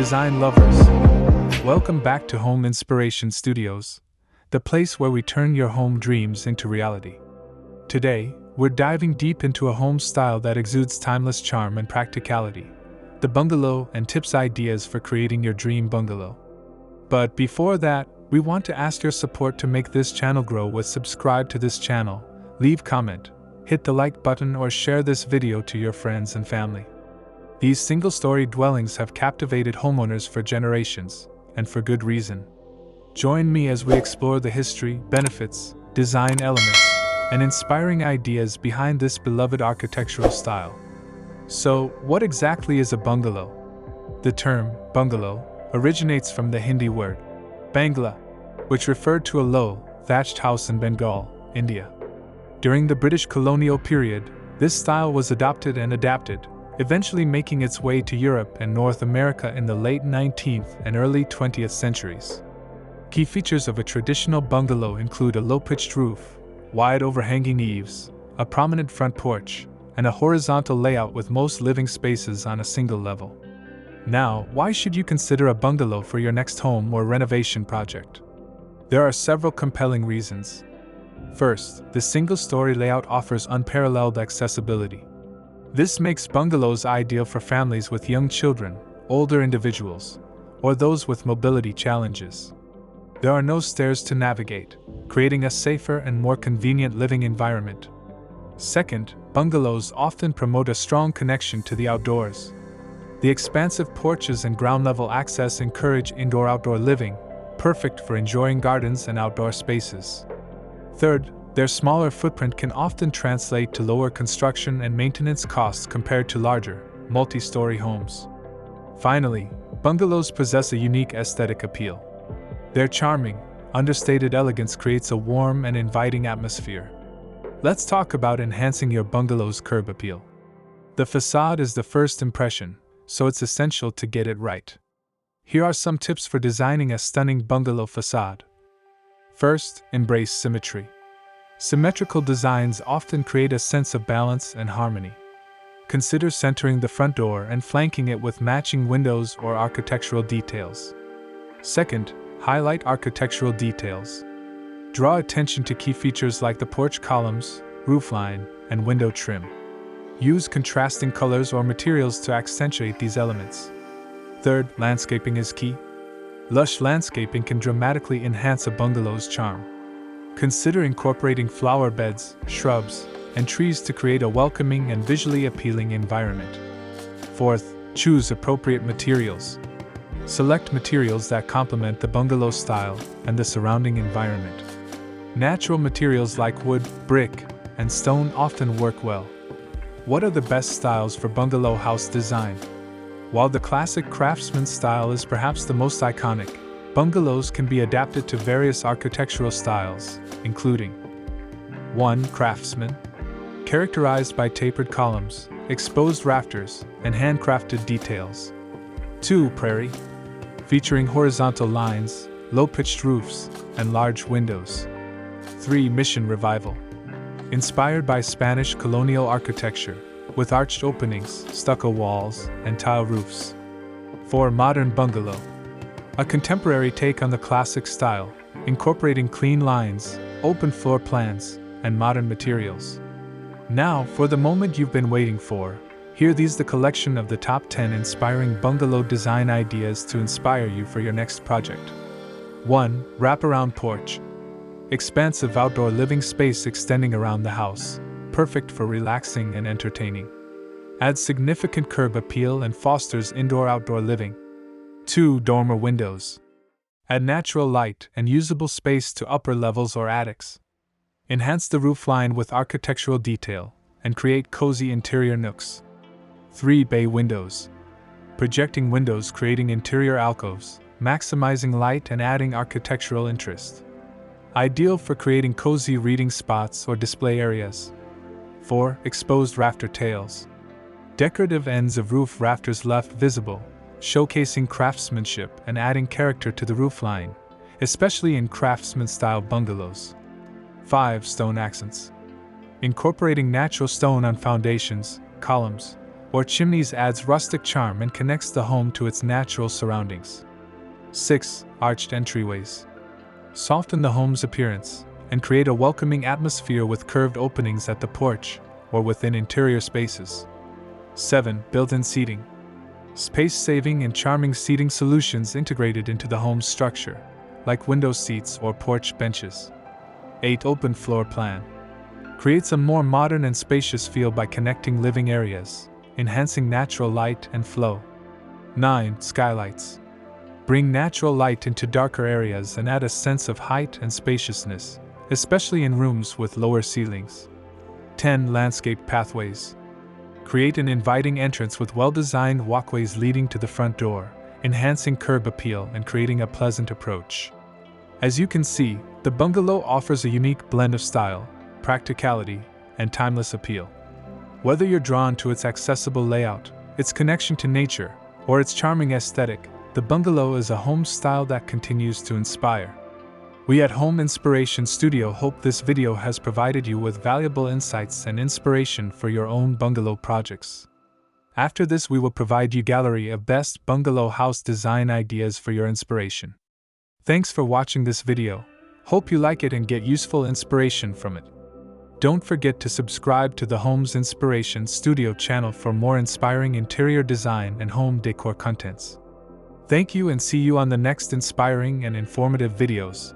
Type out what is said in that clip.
design lovers. Welcome back to Home Inspiration Studios, the place where we turn your home dreams into reality. Today, we're diving deep into a home style that exudes timeless charm and practicality, the bungalow, and tips ideas for creating your dream bungalow. But before that, we want to ask your support to make this channel grow. With subscribe to this channel, leave comment, hit the like button, or share this video to your friends and family. These single-story dwellings have captivated homeowners for generations, and for good reason. Join me as we explore the history, benefits, design elements, and inspiring ideas behind this beloved architectural style. So, what exactly is a bungalow? The term bungalow originates from the Hindi word bangla, which referred to a low, thatched house in Bengal, India. During the British colonial period, this style was adopted and adapted, eventually making its way to Europe and North America in the late 19th and early 20th centuries. Key features of a traditional bungalow include a low-pitched roof, wide overhanging eaves, a prominent front porch, and a horizontal layout with most living spaces on a single level. Now, why should you consider a bungalow for your next home or renovation project? There are several compelling reasons. First, the single-story layout offers unparalleled accessibility. This makes bungalows ideal for families with young children, older individuals, or those with mobility challenges. There are no stairs to navigate, creating a safer and more convenient living environment. Second, bungalows often promote a strong connection to the outdoors. The expansive porches and ground-level access encourage indoor-outdoor living, perfect for enjoying gardens and outdoor spaces. Third, their smaller footprint can often translate to lower construction and maintenance costs compared to larger, multi-story homes. Finally, bungalows possess a unique aesthetic appeal. Their charming, understated elegance creates a warm and inviting atmosphere. Let's talk about enhancing your bungalow's curb appeal. The facade is the first impression, so it's essential to get it right. Here are some tips for designing a stunning bungalow facade. First, embrace symmetry. Symmetrical designs often create a sense of balance and harmony. Consider centering the front door and flanking it with matching windows or architectural details. Second, highlight architectural details. Draw attention to key features like the porch columns, roofline, and window trim. Use contrasting colors or materials to accentuate these elements. Third, landscaping is key. Lush landscaping can dramatically enhance a bungalow's charm. Consider incorporating flower beds, shrubs, and trees to create a welcoming and visually appealing environment. Fourth, choose appropriate materials. Select materials that complement the bungalow style and the surrounding environment. Natural materials like wood, brick, and stone often work well. What are the best styles for bungalow house design? While the classic craftsman style is perhaps the most iconic, bungalows can be adapted to various architectural styles, including 1. Craftsman, characterized by tapered columns, exposed rafters, and handcrafted details. 2. Prairie, featuring horizontal lines, low-pitched roofs, and large windows. 3. Mission Revival, inspired by Spanish colonial architecture, with arched openings, stucco walls, and tile roofs. 4. Modern Bungalow, a contemporary take on the classic style, incorporating clean lines, open floor plans, and modern materials. Now, for the moment you've been waiting for, here these the collection of the top 10 inspiring bungalow design ideas to inspire you for your next project. 1. Wraparound porch. Expansive outdoor living space extending around the house, perfect for relaxing and entertaining. Adds significant curb appeal and fosters indoor-outdoor living. 2. Dormer windows. Add natural light and usable space to upper levels or attics. Enhance the roofline with architectural detail and create cozy interior nooks. 3. Bay windows. Projecting windows creating interior alcoves, maximizing light and adding architectural interest. Ideal for creating cozy reading spots or display areas. 4. Exposed rafter tails. Decorative ends of roof rafters left visible, showcasing craftsmanship and adding character to the roofline, especially in craftsman-style bungalows. 5. Stone accents. Incorporating natural stone on foundations, columns, or chimneys adds rustic charm and connects the home to its natural surroundings. 6. Arched entryways. Soften the home's appearance and create a welcoming atmosphere with curved openings at the porch or within interior spaces. 7. Built-in seating. Space-saving and charming seating solutions integrated into the home's structure, like window seats or porch benches. 8. Open floor plan. Creates a more modern and spacious feel by connecting living areas, enhancing natural light and flow. 9. Skylights. Bring natural light into darker areas and add a sense of height and spaciousness, especially in rooms with lower ceilings. 10. Landscape pathways. Create an inviting entrance with well-designed walkways leading to the front door, enhancing curb appeal and creating a pleasant approach. As you can see, the bungalow offers a unique blend of style, practicality, and timeless appeal. Whether you're drawn to its accessible layout, its connection to nature, or its charming aesthetic, the bungalow is a home style that continues to inspire. We at Home Inspiration Studio hope this video has provided you with valuable insights and inspiration for your own bungalow projects. After this, we will provide you a gallery of best bungalow house design ideas for your inspiration. Thanks for watching this video. Hope you like it and get useful inspiration from it. Don't forget to subscribe to the Homes Inspiration Studio channel for more inspiring interior design and home decor contents. Thank you and see you on the next inspiring and informative videos.